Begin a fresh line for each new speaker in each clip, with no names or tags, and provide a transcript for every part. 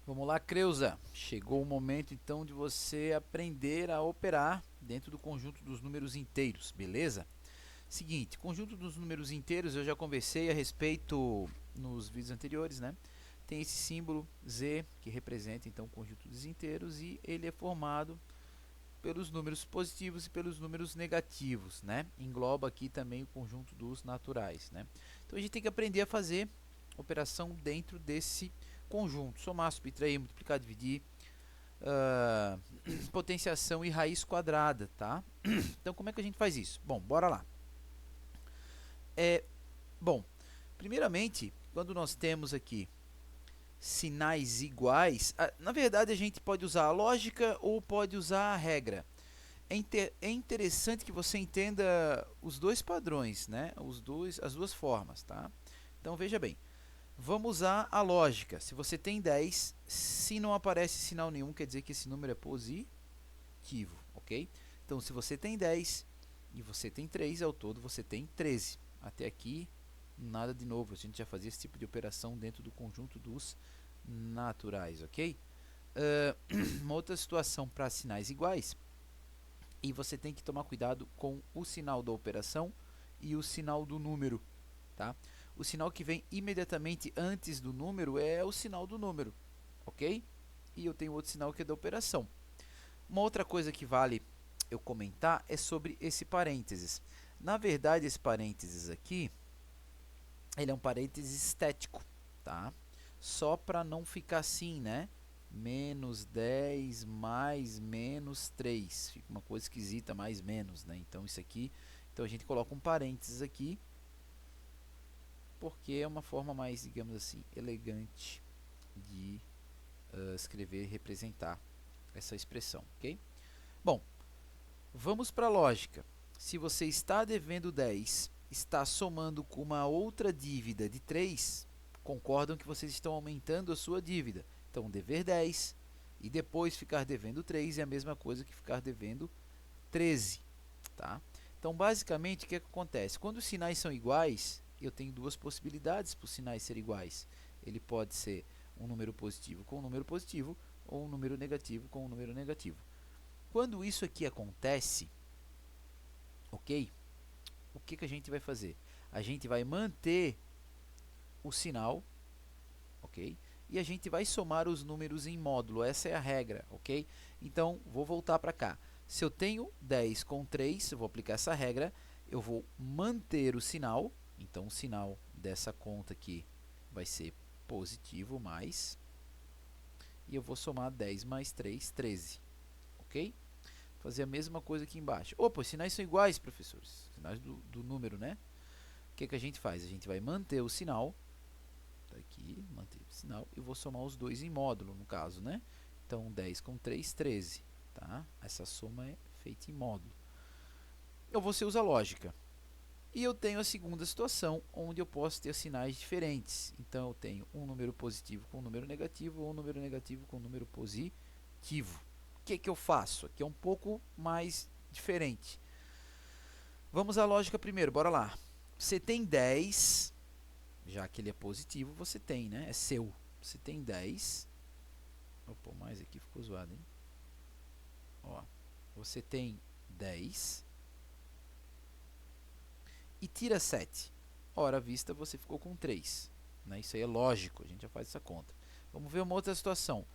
Vamos lá, Creuza. Chegou o momento então de você aprender a operar dentro do conjunto dos números inteiros, beleza? Seguinte, conjunto dos números inteiros eu já conversei a respeito nos vídeos anteriores, né? Tem esse símbolo Z que representa então o conjunto dos inteiros e ele é formado pelos números positivos e pelos números negativos, né? Engloba aqui também o conjunto dos naturais, né? Então a gente tem que aprender a fazer operação dentro desse conjunto: somar, subtrair, multiplicar, dividir, uh, potenciação e raiz quadrada, tá? Então como é que a gente faz isso? Bom, bora lá. Bom, primeiramente, quando nós temos aqui sinais iguais, na verdade a gente pode usar a lógica ou pode usar a regra. É interessante que você entenda os dois padrões, né? As duas formas, tá? Então veja bem, vamos usar a lógica. Se você tem 10, se não aparece sinal nenhum, quer dizer que esse número é positivo, ok? Então se você tem 10 e você tem 3, ao todo você tem 13. Até aqui, nada de novo. A gente já fazia esse tipo de operação dentro do conjunto dos naturais, ok? Uma outra situação para sinais iguais, e você tem que tomar cuidado com o sinal da operação e o sinal do número, tá? O sinal que vem imediatamente antes do número é o sinal do número, ok? E eu tenho outro sinal que é da operação. Uma outra coisa que vale eu comentar é sobre esse parênteses. Na verdade, esse parênteses aqui, ele é um parênteses estético, tá? Só para não ficar assim, né? Menos 10 mais menos 3. Fica uma coisa esquisita, mais menos, né? Então isso aqui, então a gente coloca um parênteses aqui, porque é uma forma mais, digamos assim, elegante de escrever e representar essa expressão, ok? Bom, vamos para a lógica. Se você está devendo 10, está somando com uma outra dívida de 3, concordam que vocês estão aumentando a sua dívida. Então, dever 10 e depois ficar devendo 3 é a mesma coisa que ficar devendo 13. Tá? Então, basicamente, o que acontece? Quando os sinais são iguais, eu tenho duas possibilidades para os sinais serem iguais. Ele pode ser um número positivo com um número positivo ou um número negativo com um número negativo. Quando isso aqui acontece, ok? O que a gente vai fazer? A gente vai manter o sinal, ok? E a gente vai somar os números em módulo, essa é a regra, ok? Então, vou voltar para cá. Se eu tenho 10 com 3, eu vou aplicar essa regra, eu vou manter o sinal, então o sinal dessa conta aqui vai ser positivo mais, e eu vou somar 10 mais 3, 13, ok? Fazer a mesma coisa aqui embaixo. Opa, os sinais são iguais, professores, sinais do número, né? O que a gente faz? A gente vai manter o sinal, tá aqui, manter o sinal, e vou somar os dois em módulo, no caso, né? Então, 10 com 3, 13, tá? Essa soma é feita em módulo. Você usa lógica. E eu tenho a segunda situação, onde eu posso ter sinais diferentes. Então, eu tenho um número positivo com um número negativo, ou um número negativo com um número positivo. O que eu faço? Aqui é um pouco mais diferente. Vamos à lógica primeiro, bora lá. Você tem 10, já que ele é positivo, você tem, né? É seu. Você tem 10. Opa, mais aqui ficou zoado, hein? Ó, você tem 10 e tira 7. Ora, à vista, você ficou com 3. Né? Isso aí é lógico, a gente já faz essa conta. Vamos ver uma outra situação.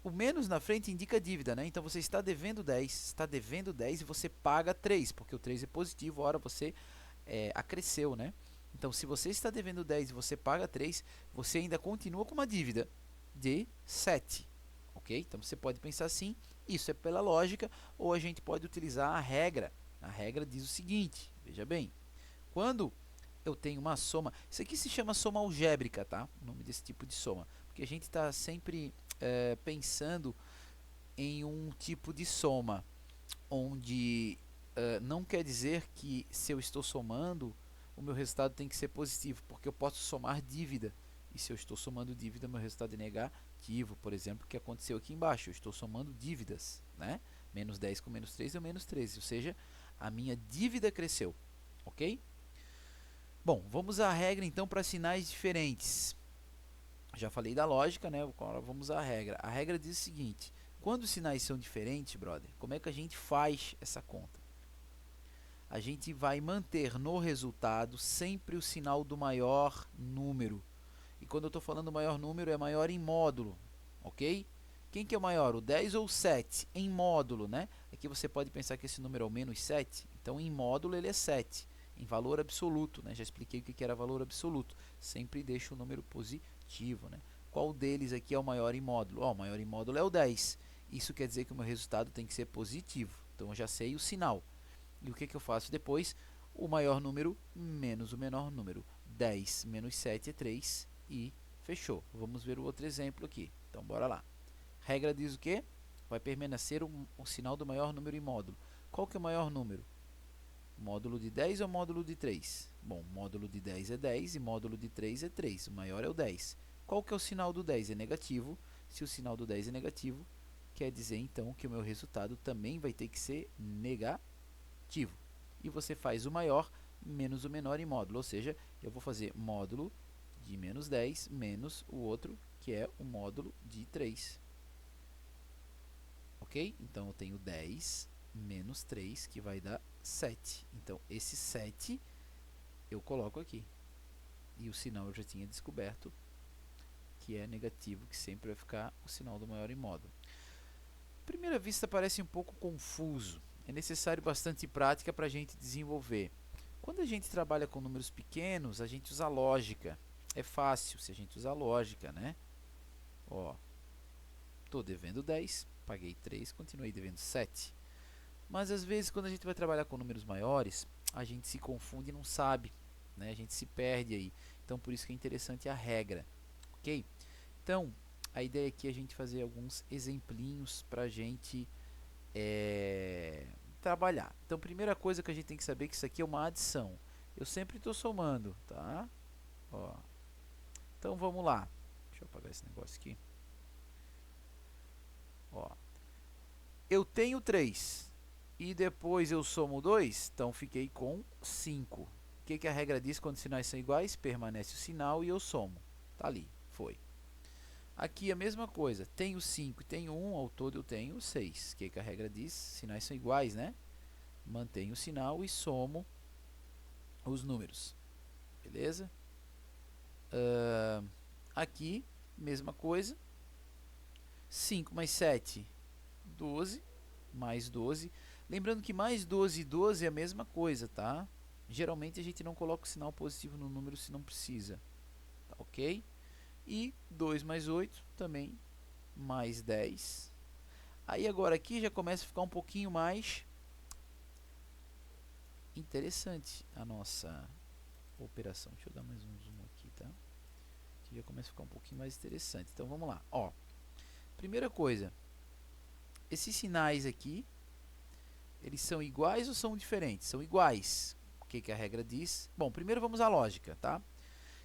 O menos na frente indica dívida, né? Então você está devendo 10 e você paga 3, porque o 3 é positivo, ora você acresceu, né? Então, se você está devendo 10 e você paga 3, você ainda continua com uma dívida de 7, ok? Então, você pode pensar assim, isso é pela lógica, ou a gente pode utilizar a regra. A regra diz o seguinte, veja bem, quando eu tenho uma soma, isso aqui se chama soma algébrica, tá? O nome desse tipo de soma, porque a gente está sempre pensando em um tipo de soma, onde não quer dizer que se eu estou somando, o meu resultado tem que ser positivo, porque eu posso somar dívida. E se eu estou somando dívida, meu resultado é negativo, por exemplo, o que aconteceu aqui embaixo. Eu estou somando dívidas, né? Menos 10 com menos 3 é menos 13, ou seja, a minha dívida cresceu, ok? Bom, vamos à regra então para sinais diferentes. Já falei da lógica, né? Agora vamos à regra. A regra diz o seguinte: quando os sinais são diferentes, brother, como é que a gente faz essa conta? A gente vai manter no resultado sempre o sinal do maior número. E quando eu estou falando maior número, é maior em módulo, ok? Quem que é o maior, o 10 ou o 7? Em módulo, né? Aqui você pode pensar que esse número é o menos 7, então em módulo ele é 7. Em valor absoluto, né? Já expliquei o que era valor absoluto. Sempre deixa o número positivo, né? Qual deles aqui é o maior em módulo? O maior em módulo é o 10. Isso quer dizer que o meu resultado tem que ser positivo. Então eu já sei o sinal. E o que eu faço depois? O maior número menos o menor número. 10 menos 7 é 3 e fechou. Vamos ver o outro exemplo aqui. Então, bora lá. Regra diz o quê? Vai permanecer o sinal do maior número em módulo. Qual que é o maior número? Módulo de 10 ou módulo de 3? Bom, módulo de 10 é 10 e módulo de 3 é 3. O maior é o 10. Qual que é o sinal do 10? É negativo. Se o sinal do 10 é negativo, quer dizer então que o meu resultado também vai ter que ser negativo. E você faz o maior menos o menor em módulo, ou seja, eu vou fazer módulo de menos 10 menos o outro, que é o módulo de 3. Ok? Então, eu tenho 10 menos 3, que vai dar 7. Então, esse 7 eu coloco aqui. E o sinal eu já tinha descoberto, que é negativo, que sempre vai ficar o sinal do maior em módulo. À primeira vista parece um pouco confuso. É necessário bastante prática para a gente desenvolver. Quando a gente trabalha com números pequenos, a gente usa lógica. É fácil se a gente usar lógica, né? Ó, estou devendo 10, paguei 3, continuei devendo 7. Mas às vezes quando a gente vai trabalhar com números maiores, a gente se confunde e não sabe, né? A gente se perde aí. Então por isso que é interessante a regra, ok? Então a ideia aqui é a gente fazer alguns exemplinhos para a gente trabalhar. Então primeira coisa que a gente tem que saber é que isso aqui é uma adição. Eu sempre estou somando, tá? Ó. Então vamos lá. Deixa eu apagar esse negócio aqui. Ó. Eu tenho 3 e depois eu somo 2, então fiquei com 5. O que a regra diz quando os sinais são iguais? Permanece o sinal e eu somo. Tá ali, foi. Aqui a mesma coisa, tenho 5 e tenho 1, ao todo eu tenho 6. O que a regra diz? Sinais são iguais, né? Mantenho o sinal e somo os números. Beleza? Aqui, mesma coisa. 5 mais 7, 12. Mais 12. Lembrando que mais 12 e 12 é a mesma coisa, tá? Geralmente a gente não coloca o sinal positivo no número se não precisa. Tá ok? E 2 mais 8 também mais 10. Aí agora aqui já começa a ficar um pouquinho mais interessante a nossa operação. Deixa eu dar mais um zoom aqui, tá? Aqui já começa a ficar um pouquinho mais interessante. Então vamos lá. Ó, primeira coisa, esses sinais aqui, eles são iguais ou são diferentes? São iguais. O que a regra diz? Bom, primeiro vamos à lógica, tá?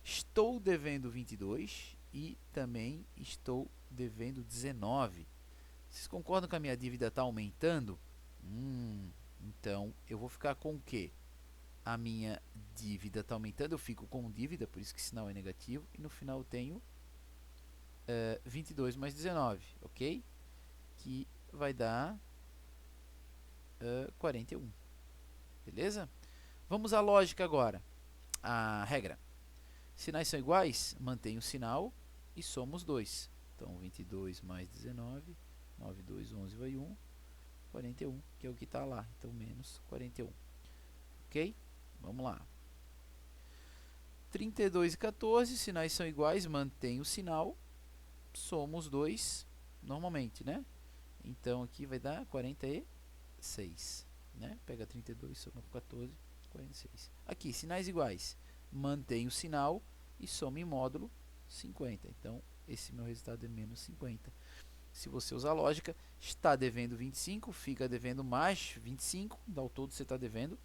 Estou devendo 22 e também estou devendo 19. Vocês concordam que a minha dívida está aumentando? Então, eu vou ficar com o quê? A minha dívida está aumentando, eu fico com dívida, por isso que o sinal é negativo. E no final eu tenho 22 mais 19, ok? Que vai dar 41. Beleza? Vamos à lógica agora. A regra. Sinais são iguais? Mantém o sinal e soma os dois. Então, 22 mais 19, 9, 2, 11 vai 1, 41, que é o que está lá. Então, menos 41. Ok? Vamos lá. 32 e 14, sinais são iguais, mantém o sinal, soma os dois normalmente, né? Então, aqui vai dar 46, né? Pega 32, soma com 14, 46. Aqui, sinais iguais, mantém o sinal e soma em módulo 50. Então, esse meu resultado é menos 50. Se você usar lógica, está devendo 25, fica devendo mais 25, ao todo você está devendo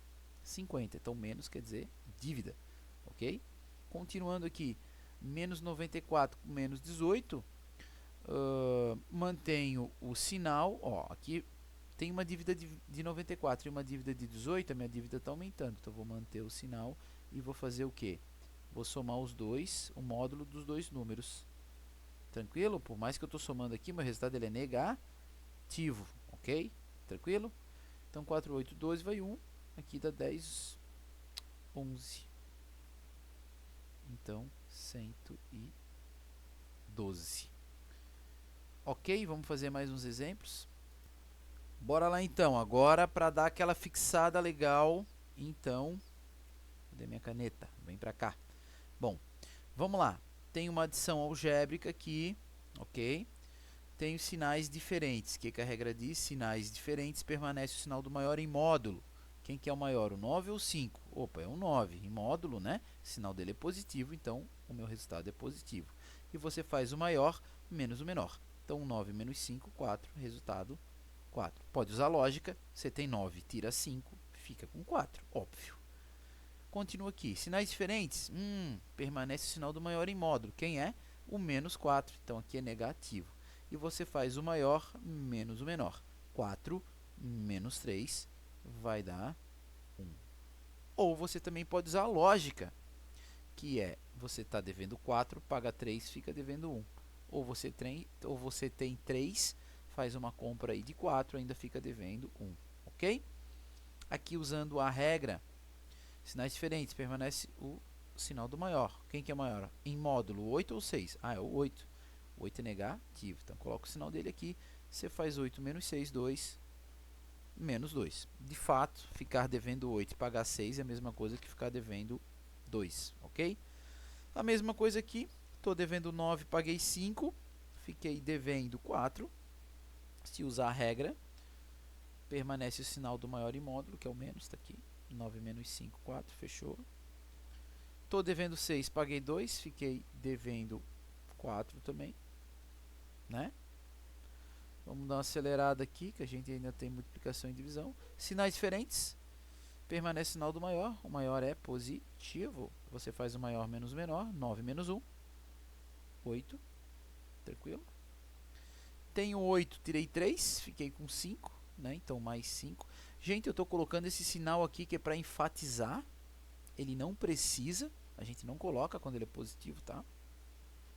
50. Então, menos quer dizer dívida, ok? Continuando aqui, menos 94 com menos 18, mantenho o sinal, ó, aqui tem uma dívida de 94 e uma dívida de 18, a minha dívida está aumentando, então vou manter o sinal e vou fazer o que? Vou somar os dois, o módulo dos dois números, Tranquilo? Por mais que eu estou somando aqui, meu resultado ele é negativo, ok? Tranquilo? Então 4, 8, 12 vai 1, aqui dá 10, 11. Então 112. Ok, vamos fazer mais uns exemplos. Bora lá então, agora para dar aquela fixada legal, então, cadê minha caneta? Vem para cá. Bom, vamos lá. Tem uma adição algébrica aqui, ok? Tenho sinais diferentes. O que a regra diz? Sinais diferentes, permanece o sinal do maior em módulo. Quem que é o maior, o 9 ou o 5? Opa, é o 9. Em módulo, né? O sinal dele é positivo, então o meu resultado é positivo. E você faz o maior menos o menor. Então, 9 menos 5, 4. Resultado, 4. Pode usar lógica. Você tem 9, tira 5, fica com 4. Óbvio. Continua aqui. Sinais diferentes. Permanece o sinal do maior em módulo. Quem é? O menos 4. Então, aqui é negativo. E você faz o maior menos o menor. 4 menos 3 vai dar 1. Ou você também pode usar a lógica, que é, você está devendo 4, paga 3, fica devendo 1. Ou você tem 3, faz uma compra aí de 4, ainda fica devendo 1. Ok? Aqui, usando a regra, sinais diferentes, permanece o sinal do maior. Quem que é maior? Em módulo, 8 ou 6? Ah, é o 8. O 8 é negativo. Então, coloca o sinal dele aqui. Você faz 8 menos 6, 2, menos 2. De fato, ficar devendo 8 e pagar 6 é a mesma coisa que ficar devendo 2, ok? A mesma coisa aqui. Estou devendo 9, paguei 5. Fiquei devendo 4. Se usar a regra, permanece o sinal do maior em módulo, que é o menos, está aqui. 9 menos 5, 4, fechou. Estou devendo 6, paguei 2, fiquei devendo 4 também, né? Vamos dar uma acelerada aqui, que a gente ainda tem multiplicação e divisão. Sinais diferentes, permanece o sinal do maior, o maior é positivo. Você faz o maior menos o menor, 9 menos 1, 8, tranquilo. Tenho 8, tirei 3, fiquei com 5, né? Então mais 5. Gente, eu estou colocando esse sinal aqui que é para enfatizar. Ele não precisa, a gente não coloca quando ele é positivo, tá?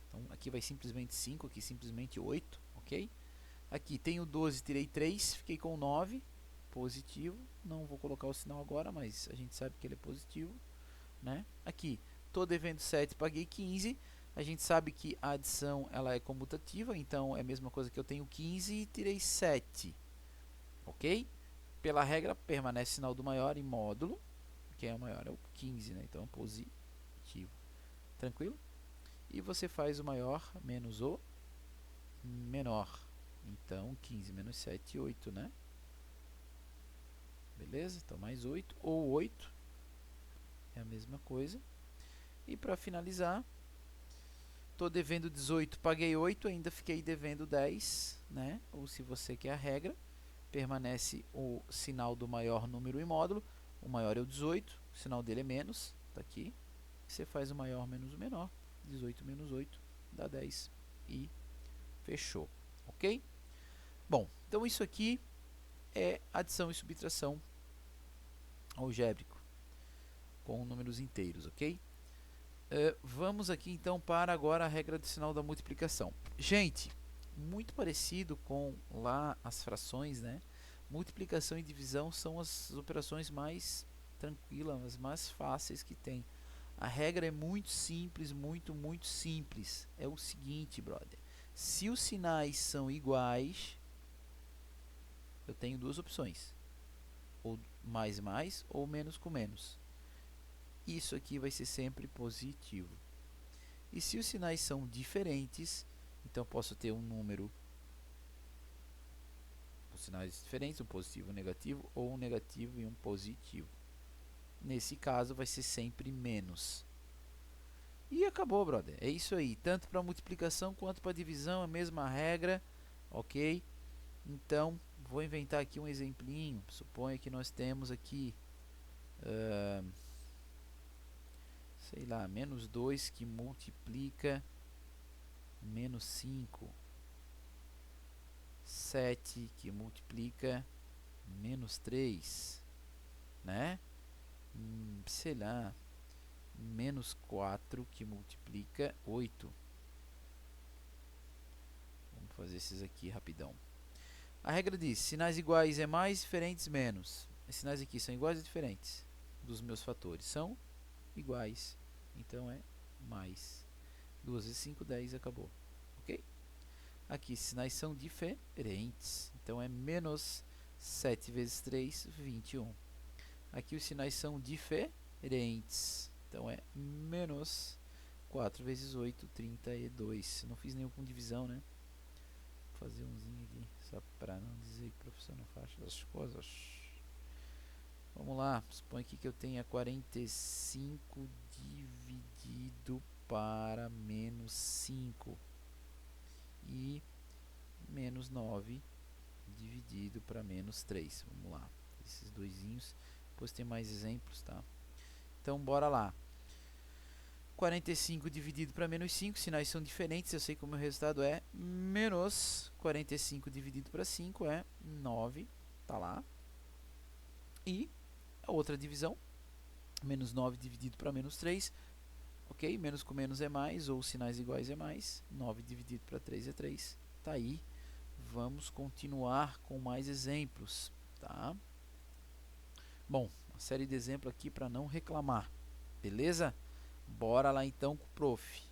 Então aqui vai simplesmente 5, aqui simplesmente 8, ok? Aqui tenho 12, tirei 3, fiquei com 9, positivo. Não vou colocar o sinal agora, mas a gente sabe que ele é positivo, né? Aqui, estou devendo 7, paguei 15. A gente sabe que a adição ela é comutativa, então é a mesma coisa que eu tenho 15 e tirei 7, ok? Pela regra, permanece o sinal do maior em módulo. Quem é o maior é o 15, né? Então, positivo. Tranquilo? E você faz o maior menos o menor. Então, 15 menos 7, 8, né? Beleza? Então, mais 8 ou 8. É a mesma coisa. E para finalizar, estou devendo 18, paguei 8, ainda fiquei devendo 10, né? Ou se você quer a regra, permanece o sinal do maior número em módulo. O maior é o 18, o sinal dele é menos, está aqui. Você faz o maior menos o menor, 18 menos 8 dá 10 e fechou, ok? Bom, então isso aqui é adição e subtração algébrico com números inteiros, ok? Vamos aqui então para agora a regra do sinal da multiplicação. Gente, muito parecido com lá as frações, né? Multiplicação e divisão são as operações mais tranquilas, as mais fáceis que tem. A regra é muito simples, muito simples. É o seguinte, brother. Se os sinais são iguais, eu tenho duas opções. Ou mais ou menos com menos. Isso aqui vai ser sempre positivo. E se os sinais são diferentes, então posso ter um número com sinais diferentes, um positivo e um negativo, ou um negativo e um positivo. Nesse caso, vai ser sempre menos. E acabou, brother. É isso aí. Tanto para multiplicação quanto para divisão, a mesma regra, ok? Então, vou inventar aqui um exemplinho. Suponha que nós temos aqui, sei lá, menos 2 que multiplica menos 5. 7 que multiplica menos 3, né? Sei lá, menos 4 que multiplica 8. fazer esses aqui rapidão. A regra diz, sinais iguais é mais, diferentes menos. Esses sinais aqui são iguais ou diferentes? Dos meus fatores são iguais, então é mais. 2 vezes 5, 10, acabou. Ok? Aqui, sinais são diferentes, então é menos 7 vezes 3, 21. Aqui os sinais são diferentes, então é menos 4 vezes 8, 32. Não fiz nenhum com divisão, né? Vou fazer umzinho aqui, só para não dizer que o professor não faz as coisas. Vamos lá, suponha aqui que eu tenha 45 dividido para menos 5 e menos 9 dividido para menos 3. Vamos lá, esses doisinhos. Depois tem mais exemplos, tá? Então, bora lá. 45 dividido para menos 5, sinais são diferentes, eu sei que o meu resultado é menos 45 dividido para 5 é 9, tá lá. E a outra divisão, menos 9 dividido para menos 3, ok? Menos com menos é mais, ou sinais iguais é mais, 9 dividido para 3 é 3, tá aí. Vamos continuar com mais exemplos, tá? Bom, uma série de exemplos aqui para não reclamar, beleza? Bora lá então com o prof.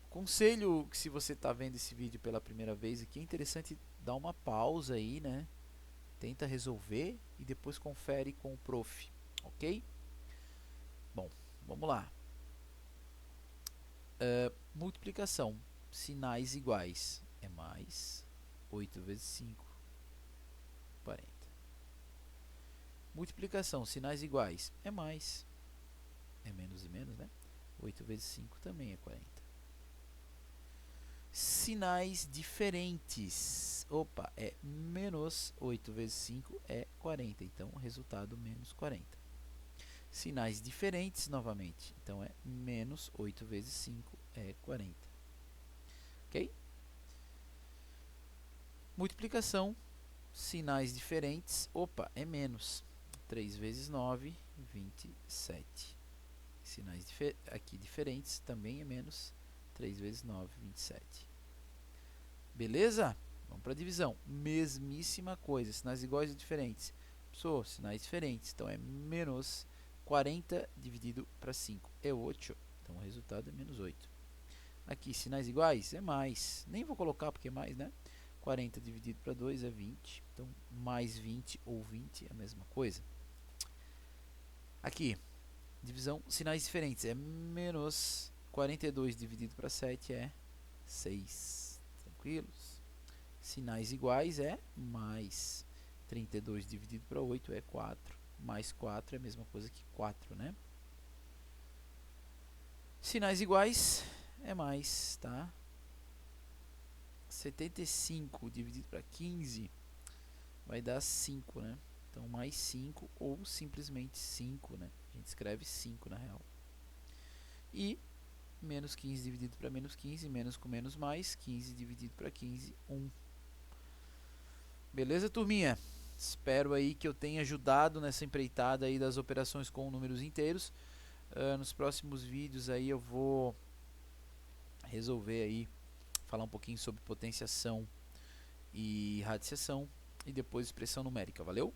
Conselho que se você está vendo esse vídeo pela primeira vez aqui, é interessante dar uma pausa aí, né? Tenta resolver e depois confere com o prof, ok? Bom, vamos lá. Multiplicação, sinais iguais é mais, 8 vezes 5, 40. Multiplicação, sinais iguais é mais, é menos e menos, né? 8 vezes 5 também é 40. Sinais diferentes. Opa, é menos 8 vezes 5 é 40. Então, o resultado menos 40. Sinais diferentes novamente. Então, é menos 8 vezes 5 é 40. Ok? Multiplicação. Sinais diferentes. Opa, é menos. 3 vezes 9, 27. Sinais aqui diferentes também é menos. 3 vezes 9, 27. Beleza? Vamos para a divisão. Mesmíssima coisa, sinais iguais e diferentes. Sinais diferentes, então é menos 40 dividido para 5 é 8. Então o resultado é menos 8. Aqui, sinais iguais é mais. Nem vou colocar porque é mais, né? 40 dividido para 2 é 20. Então, mais 20 ou 20 é a mesma coisa. Aqui, divisão, sinais diferentes é menos 42 dividido para 7 é 6. Tranquilos? Sinais iguais é mais. 32 dividido para 8 é 4. Mais 4 é a mesma coisa que 4, né? Sinais iguais é mais, tá? 75 dividido para 15 vai dar 5, né? Então, mais 5 ou simplesmente 5, né? A gente escreve 5 na real. E menos 15 dividido para menos 15, menos com menos mais, 15 dividido para 15, 1. Beleza, turminha? Espero aí que eu tenha ajudado nessa empreitada aí das operações com números inteiros. Nos próximos vídeos aí eu vou resolver aí, falar um pouquinho sobre potenciação e radiciação e depois expressão numérica. Valeu?